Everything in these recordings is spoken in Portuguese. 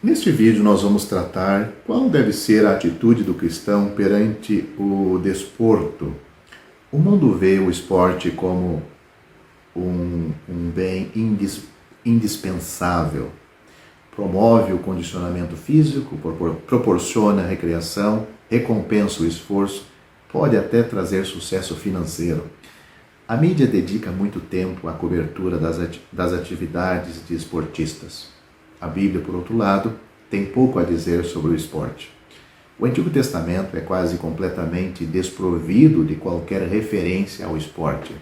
Neste vídeo nós vamos tratar qual deve ser a atitude do cristão perante o desporto. O mundo vê o esporte como um bem indispensável. Promove o condicionamento físico, proporciona recreação, recompensa o esforço, pode até trazer sucesso financeiro. A mídia dedica muito tempo à cobertura das atividades de esportistas. A Bíblia, por outro lado, tem pouco a dizer sobre o esporte. O Antigo Testamento é quase completamente desprovido de qualquer referência ao esporte.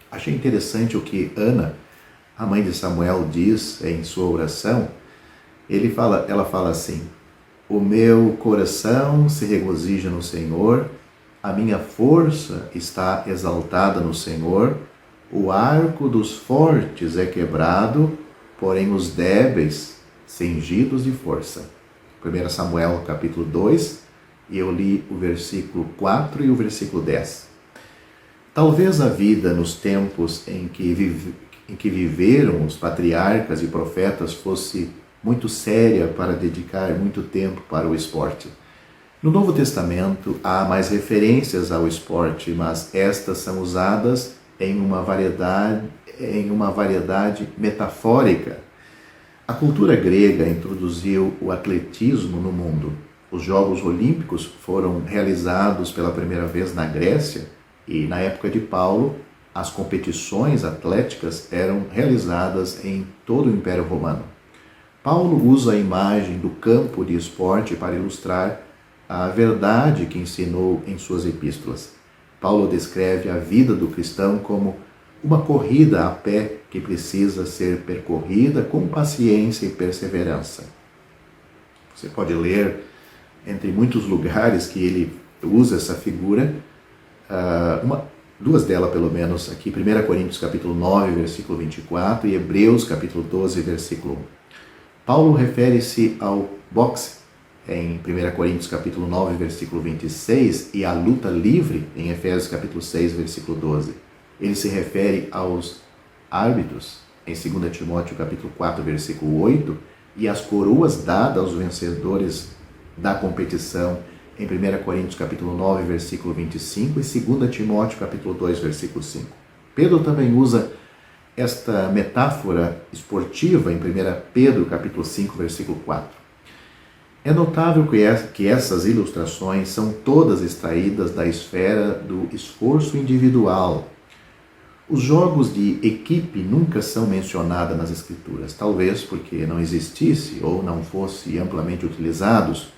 Achei interessante o que Ana, a mãe de Samuel, diz em sua oração. Ela fala assim: o meu coração se regozija no Senhor, a minha força está exaltada no Senhor, o arco dos fortes é quebrado, porém os débeis cingidos de força. 1 Samuel capítulo 2, e eu li o versículo 4 e o versículo 10. Talvez a vida nos tempos em que viveram os patriarcas e profetas fosse muito séria para dedicar muito tempo para o esporte. No Novo Testamento há mais referências ao esporte, mas estas são usadas em uma variedade metafórica. A cultura grega introduziu o atletismo no mundo. Os Jogos Olímpicos foram realizados pela primeira vez na Grécia e, na época de Paulo, as competições atléticas eram realizadas em todo o Império Romano. Paulo usa a imagem do campo de esporte para ilustrar a verdade que ensinou em suas epístolas. Paulo descreve a vida do cristão como uma corrida a pé que precisa ser percorrida com paciência e perseverança. Você pode ler, entre muitos lugares que ele usa essa figura, duas delas pelo menos aqui, 1 Coríntios capítulo 9, versículo 24 e Hebreus capítulo 12, versículo 1. Paulo refere-se ao boxe em 1 Coríntios capítulo 9, versículo 26 e à luta livre em Efésios capítulo 6, versículo 12. Ele se refere aos árbitros em 2 Timóteo capítulo 4, versículo 8 e às coroas dadas aos vencedores da competição em 1 Coríntios capítulo 9, versículo 25 e 2 Timóteo capítulo 2, versículo 5. Pedro também usa esta metáfora esportiva em 1 Pedro capítulo 5, versículo 4. É notável que essas ilustrações são todas extraídas da esfera do esforço individual. Os jogos de equipe nunca são mencionados nas Escrituras, talvez porque não existisse ou não fosse amplamente utilizados.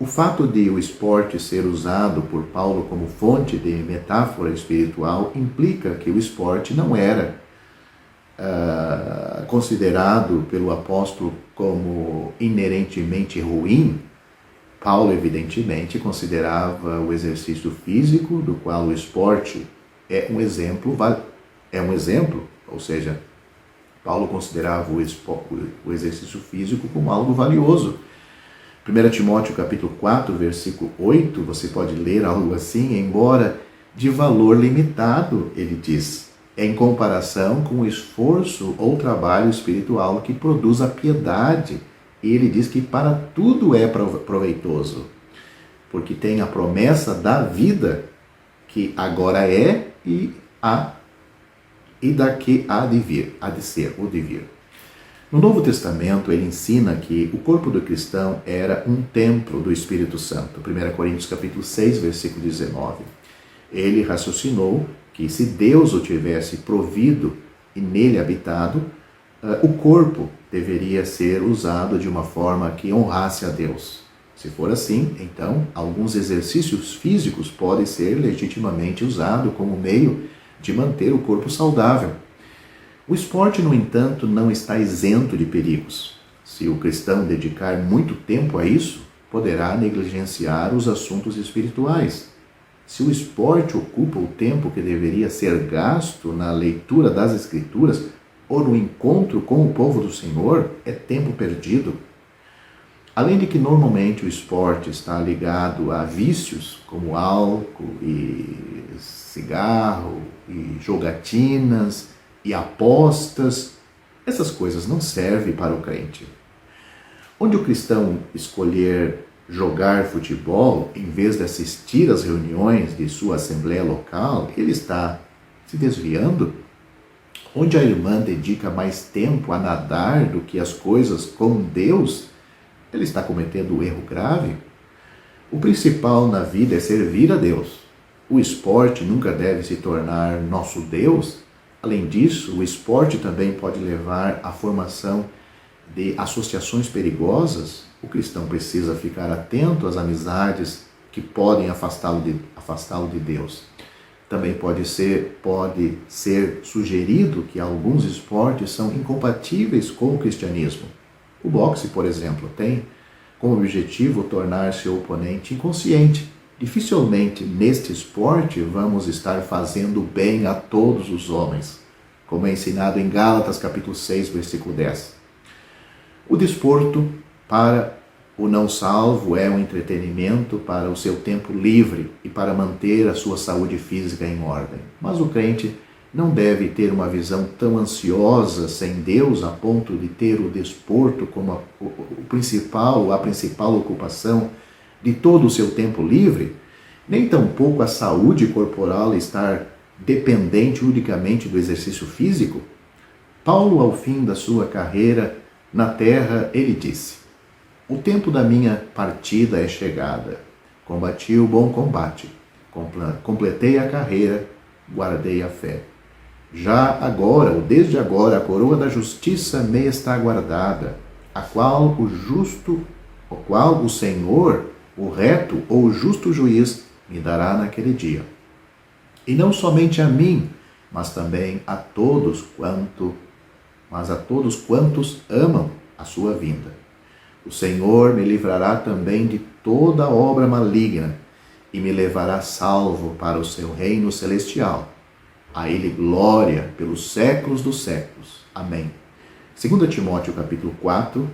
O fato de o esporte ser usado por Paulo como fonte de metáfora espiritual implica que o esporte não era considerado pelo apóstolo como inerentemente ruim. Paulo, evidentemente, considerava o exercício físico, do qual o esporte é um exemplo, ou seja, Paulo considerava o exercício físico como algo valioso. 1 Timóteo capítulo 4, versículo 8, você pode ler algo assim: embora de valor limitado, ele diz, em comparação com o esforço ou trabalho espiritual que produz a piedade. E ele diz que para tudo é proveitoso, porque tem a promessa da vida que agora é e daqui há de ser, ou de vir. No Novo Testamento, ele ensina que o corpo do cristão era um templo do Espírito Santo. 1 Coríntios capítulo 6, versículo 19. Ele raciocinou que se Deus o tivesse provido e nele habitado, o corpo deveria ser usado de uma forma que honrasse a Deus. Se for assim, então, alguns exercícios físicos podem ser legitimamente usados como meio de manter o corpo saudável. O esporte, no entanto, não está isento de perigos. Se o cristão dedicar muito tempo a isso, poderá negligenciar os assuntos espirituais. Se o esporte ocupa o tempo que deveria ser gasto na leitura das Escrituras, ou no encontro com o povo do Senhor é tempo perdido. Além de que normalmente o esporte está ligado a vícios como álcool e cigarro e jogatinas e apostas, essas coisas não servem para o crente. Onde o cristão escolher jogar futebol em vez de assistir às reuniões de sua assembleia local, ele está se desviando. Onde a irmã dedica mais tempo a nadar do que as coisas com Deus, ele está cometendo um erro grave. O principal na vida é servir a Deus. O esporte nunca deve se tornar nosso Deus. Além disso, o esporte também pode levar à formação de associações perigosas. O cristão precisa ficar atento às amizades que podem afastá-lo de Deus. Também pode ser sugerido que alguns esportes são incompatíveis com o cristianismo. O boxe, por exemplo, tem como objetivo tornar seu oponente inconsciente. Dificilmente neste esporte vamos estar fazendo bem a todos os homens, como é ensinado em Gálatas capítulo 6, versículo 10. O desporto para o não salvo é um entretenimento para o seu tempo livre e para manter a sua saúde física em ordem. Mas o crente não deve ter uma visão tão ansiosa sem Deus a ponto de ter o desporto como a principal ocupação de todo o seu tempo livre, nem tampouco a saúde corporal estar dependente unicamente do exercício físico. Paulo, ao fim da sua carreira na terra, ele disse: "O tempo da minha partida é chegada. Combati o bom combate, completei a carreira, guardei a fé. Já agora, ou desde agora, a coroa da justiça me está guardada, a qual o Senhor, o reto ou o justo juiz, me dará naquele dia. E não somente a mim, mas também a todos quantos amam a sua vinda. O Senhor me livrará também de toda obra maligna e me levará salvo para o seu reino celestial. A ele glória pelos séculos dos séculos. Amém." 2 Timóteo capítulo 4,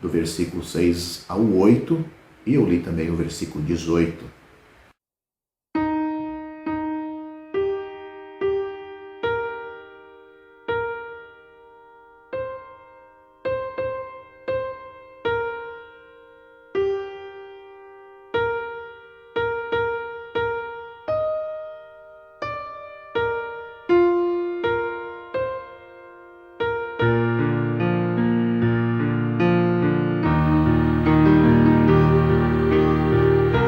do versículo 6 ao 8, e eu li também o versículo 18.